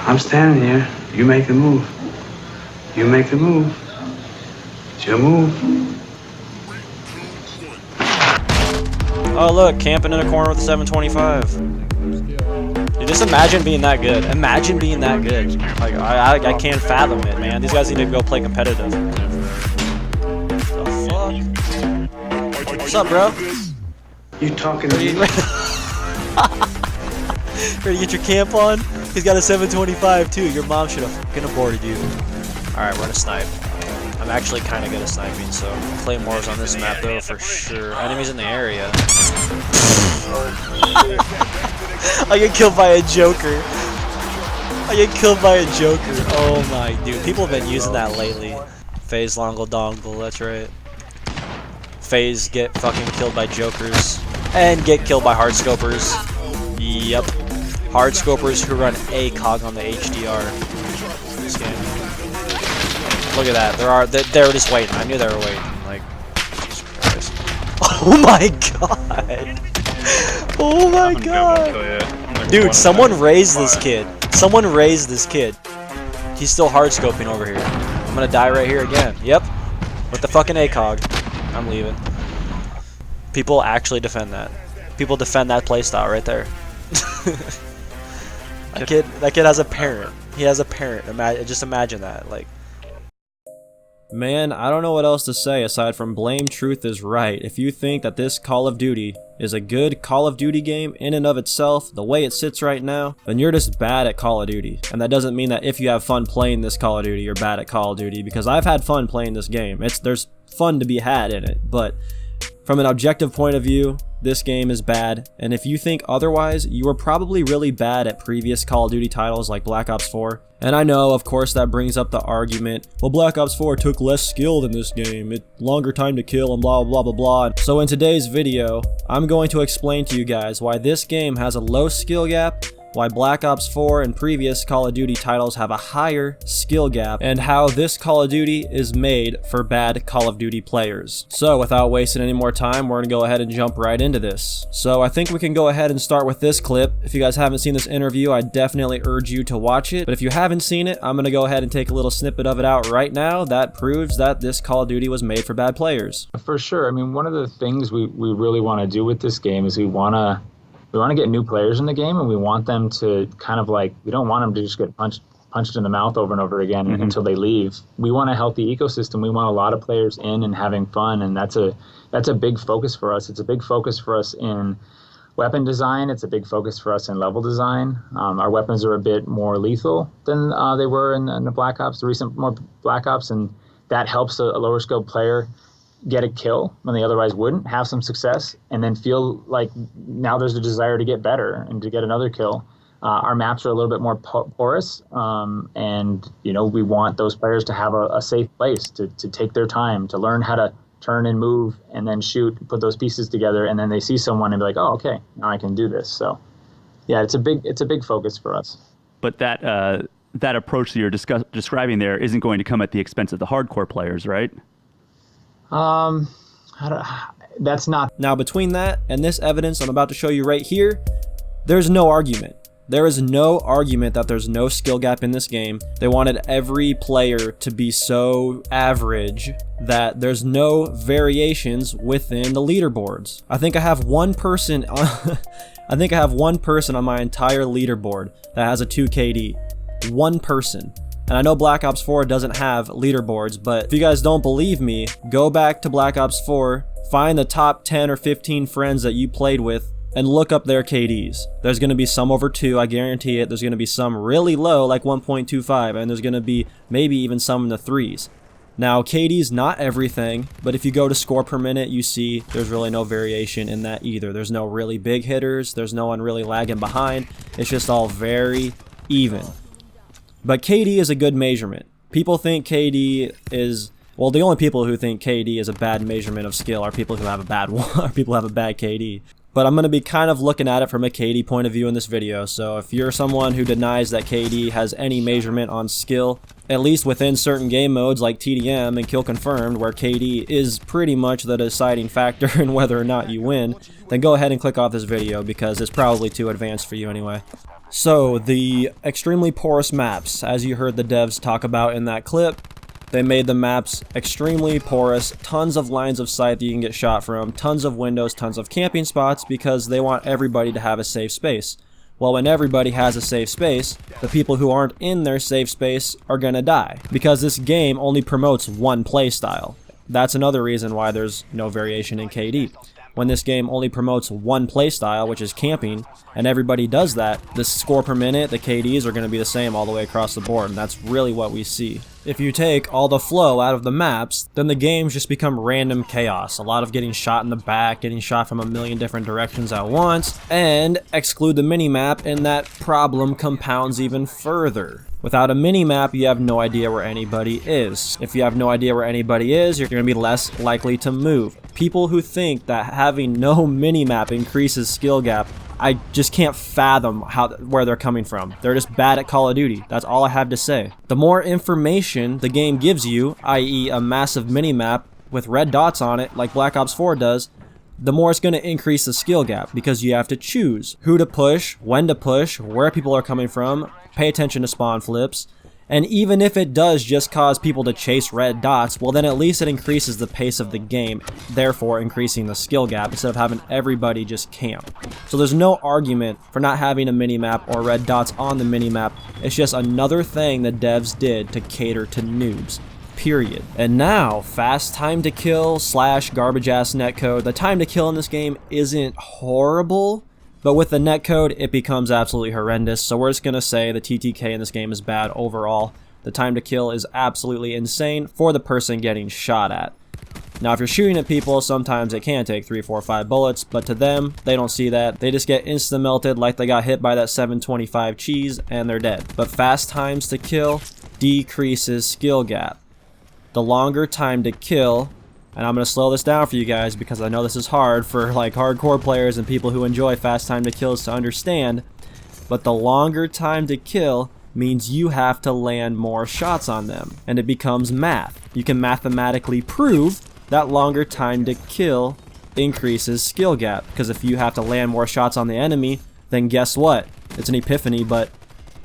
I'm standing here. You make the move. You make the move. It's your move. Oh look, camping in a corner with a 725. Dude, just imagine being that good. Imagine being that good. Like I can't fathom it, man. These guys need to go play competitive. The fuck? What's up, bro? You talking to me? Ready to get your camp on? He's got a 725 too. Your mom should have fucking aborted you. Alright, we're gonna snipe. I'm actually kind of good at sniping, so Claymore's on this map though for sure. Enemies in the area. I get killed by a Joker. I get killed by a Joker. Oh my dude, people have been using that lately. FaZe Longle Dongle, that's right. FaZe get fucking killed by Jokers and get killed by Hardscopers. Yep. Hardscopers who run ACOG on the HDR. This game. Look at that. They were just waiting. I knew they were waiting. Like, Jesus Christ. Oh my god. Oh my god. Dude, someone raised this kid. Someone raised this kid. He's still hardscoping over here. I'm gonna die right here again. Yep. With the fucking ACOG. I'm leaving. People actually defend that. People defend that playstyle right there. That kid has a parent. He has a parent. Just imagine that. Like, man, I don't know what else to say aside from blame truth is right. If you think that this Call of Duty is a good Call of Duty game in and of itself, the way it sits right now, then you're just bad at Call of Duty. And that doesn't mean that if you have fun playing this Call of Duty, you're bad at Call of Duty, because I've had fun playing this game. There's fun to be had in it, but from an objective point of view, this game is bad, and if you think otherwise, you were probably really bad at previous Call of Duty titles like Black Ops 4. And I know, of course, that brings up the argument, well, Black Ops 4 took less skill than this game, longer time to kill, and blah blah blah blah. So in today's video, I'm going to explain to you guys why this game has a low skill gap, why Black Ops 4 and previous Call of Duty titles have a higher skill gap, and how this Call of Duty is made for bad Call of Duty players. So without wasting any more time, we're going to go ahead and jump right into this. So I think we can go ahead and start with this clip. If you guys haven't seen this interview, I definitely urge you to watch it. But if you haven't seen it, I'm going to go ahead and take a little snippet of it out right now that proves that this Call of Duty was made for bad players. For sure. I mean, one of the things we really want to do with this game is we want to get new players in the game, and we want them to kind of like, we don't want them to just get punched in the mouth over and over again until they leave. We want a healthy ecosystem. We want a lot of players in and having fun, and that's a big focus for us. It's a big focus for us in weapon design. It's a big focus for us in level design. Our weapons are a bit more lethal than they were in the Black Ops, the recent more Black Ops, and that helps a lower skilled player get a kill when they otherwise wouldn't, have some success, and then feel like now there's a desire to get better and to get another kill. Our maps are a little bit more porous, and we want those players to have a safe place to take their time, to learn how to turn and move and then shoot, put those pieces together, and then they see someone and be like, oh, okay, now I can do this. So yeah, it's a big focus for us. But that approach that you're describing there isn't going to come at the expense of the hardcore players, right? That's not. Now, between that and this evidence I'm about to show you right here, there's no argument. There is no argument that there's no skill gap in this game. They wanted every player to be so average that there's no variations within the leaderboards. I think I have one person on I think I have one person on my entire leaderboard that has a 2 KD. One person. And I know Black Ops 4 doesn't have leaderboards, but if you guys don't believe me, go back to Black Ops 4, find the top 10 or 15 friends that you played with, and look up their KDs. There's going to be some over 2, I guarantee it. There's going to be some really low, like 1.25, and there's going to be maybe even some in the 3s. Now, KD's not everything, but if you go to score per minute, you see there's really no variation in that either. There's no really big hitters, there's no one really lagging behind. It's just all very even. But KD is a good measurement. People think KD is, well, the only people who think KD is a bad measurement of skill are people who have a bad one, or people who have a bad KD. But I'm going to be kind of looking at it from a KD point of view in this video. So if you're someone who denies that KD has any measurement on skill, at least within certain game modes like TDM and Kill Confirmed, where KD is pretty much the deciding factor in whether or not you win, then go ahead and click off this video because it's probably too advanced for you anyway. So, the extremely porous maps, as you heard the devs talk about in that clip, they made the maps extremely porous, tons of lines of sight that you can get shot from, tons of windows, tons of camping spots, because they want everybody to have a safe space. Well, when everybody has a safe space, the people who aren't in their safe space are gonna die, because this game only promotes one play style. That's another reason why there's no variation in KD. When this game only promotes one playstyle, which is camping, and everybody does that, the score per minute, the KDs are going to be the same all the way across the board, and that's really what we see. If you take all the flow out of the maps, then the games just become random chaos. A lot of getting shot in the back, getting shot from a million different directions at once, and exclude the minimap, and that problem compounds even further. Without a minimap, you have no idea where anybody is. If you have no idea where anybody is, you're going to be less likely to move. People who think that having no minimap increases skill gap, I just can't fathom where they're coming from. They're just bad at Call of Duty. That's all I have to say. The more information the game gives you, i.e. a massive minimap with red dots on it like Black Ops 4 does, the more it's going to increase the skill gap, because you have to choose who to push, when to push, where people are coming from, pay attention to spawn flips, and even if it does just cause people to chase red dots, well then at least it increases the pace of the game, therefore increasing the skill gap instead of having everybody just camp. So there's no argument for not having a minimap or red dots on the minimap. It's just another thing the devs did to cater to noobs. Period. And now, fast time to kill / garbage ass netcode. The time to kill in this game isn't horrible, but with the netcode, it becomes absolutely horrendous. So we're just gonna say the TTK in this game is bad overall. The time to kill is absolutely insane for the person getting shot at. Now, if you're shooting at people, sometimes it can take 3, 4, 5 bullets, but to them, they don't see that. They just get insta-melted like they got hit by that 725 cheese and they're dead. But fast times to kill decreases skill gap. The longer time to kill, and I'm going to slow this down for you guys because I know this is hard for like hardcore players and people who enjoy fast time to kills to understand, but the longer time to kill means you have to land more shots on them, and it becomes math. You can mathematically prove that longer time to kill increases skill gap, because if you have to land more shots on the enemy, then guess what? It's an epiphany, but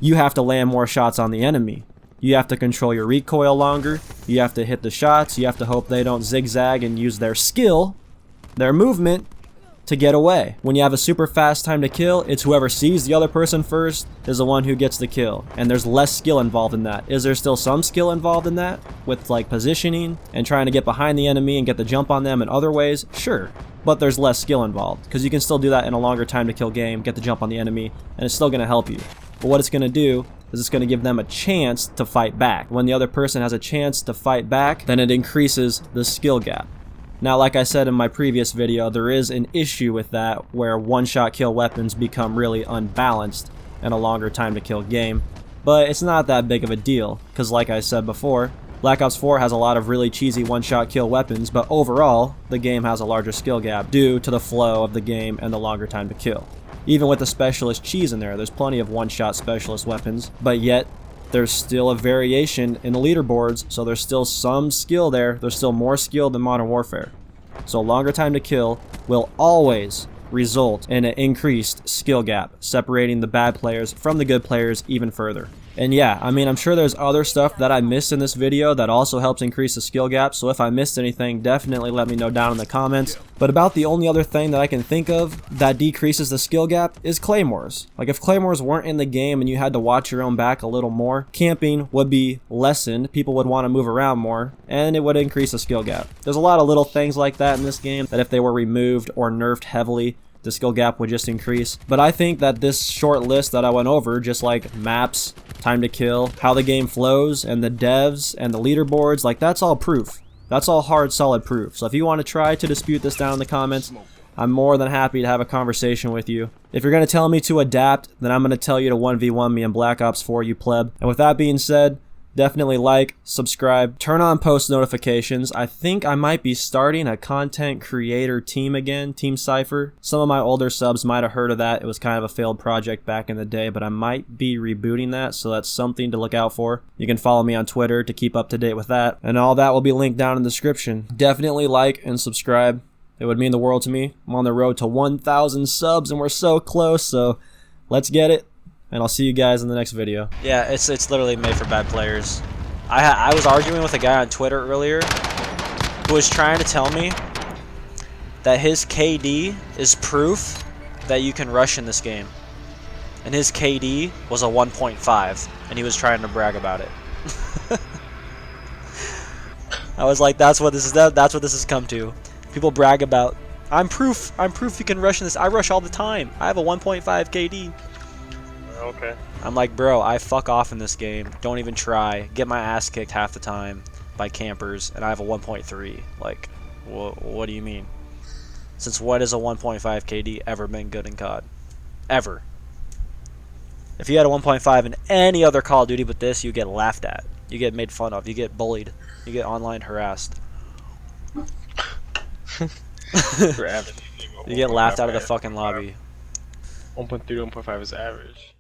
you have to land more shots on the enemy. You have to control your recoil longer, you have to hit the shots, you have to hope they don't zigzag and use their skill, their movement, to get away. When you have a super fast time to kill, it's whoever sees the other person first is the one who gets the kill, and there's less skill involved in that. Is there still some skill involved in that, with like positioning and trying to get behind the enemy and get the jump on them in other ways? Sure, but there's less skill involved, because you can still do that in a longer time to kill game, get the jump on the enemy, and it's still going to help you. But what it's going to do is it's going to give them a chance to fight back. When the other person has a chance to fight back, then it increases the skill gap. Now, like I said in my previous video, there is an issue with that where one-shot kill weapons become really unbalanced in a longer time to kill game, but it's not that big of a deal, because like I said before, Black Ops 4 has a lot of really cheesy one-shot kill weapons, but overall, the game has a larger skill gap due to the flow of the game and the longer time to kill. Even with the specialist cheese in there, there's plenty of one-shot specialist weapons, but yet there's still a variation in the leaderboards, so there's still some skill there. There's still more skill than Modern Warfare. So longer time to kill will always result in an increased skill gap, separating the bad players from the good players even further. And yeah, I mean, I'm sure there's other stuff that I missed in this video that also helps increase the skill gap, so if I missed anything, definitely let me know down in the comments. But about the only other thing that I can think of that decreases the skill gap is claymores. Like, if claymores weren't in the game and you had to watch your own back a little more, camping would be lessened, people would want to move around more, and it would increase the skill gap. There's a lot of little things like that in this game that if they were removed or nerfed heavily, the skill gap would just increase. But I think that this short list that I went over, just like maps, time to kill, how the game flows, and the devs, and the leaderboards, like, that's all proof. That's all hard, solid proof. So if you want to try to dispute this down in the comments, I'm more than happy to have a conversation with you. If you're going to tell me to adapt, then I'm going to tell you to 1v1 me in Black Ops 4, you pleb. And with that being said, definitely like, subscribe, turn on post notifications. I think I might be starting a content creator team again, Team Cypher. Some of my older subs might have heard of that. It was kind of a failed project back in the day, but I might be rebooting that, so that's something to look out for. You can follow me on Twitter to keep up to date with that, and all that will be linked down in the description. Definitely like and subscribe. It would mean the world to me. I'm on the road to 1,000 subs, and we're so close, so let's get it. and I'll see you guys in the next video. Yeah, it's literally made for bad players. I was arguing with a guy on Twitter earlier who was trying to tell me that his KD is proof that you can rush in this game. And his KD was a 1.5, and he was trying to brag about it. I was like, that's what this has come to. People brag about, I'm proof you can rush in this. I rush all the time. I have a 1.5 KD. Okay. I'm like, bro, I fuck off in this game. Don't even try. Get my ass kicked half the time by campers, and I have a 1.3. Like, what do you mean? Since when has a 1.5 KD ever been good in COD? Ever. If you had a 1.5 in any other Call of Duty but this, you get laughed at. You get made fun of. You get bullied. You get online harassed. You get laughed out of the fucking lobby. 1.3 to 1.5 is average.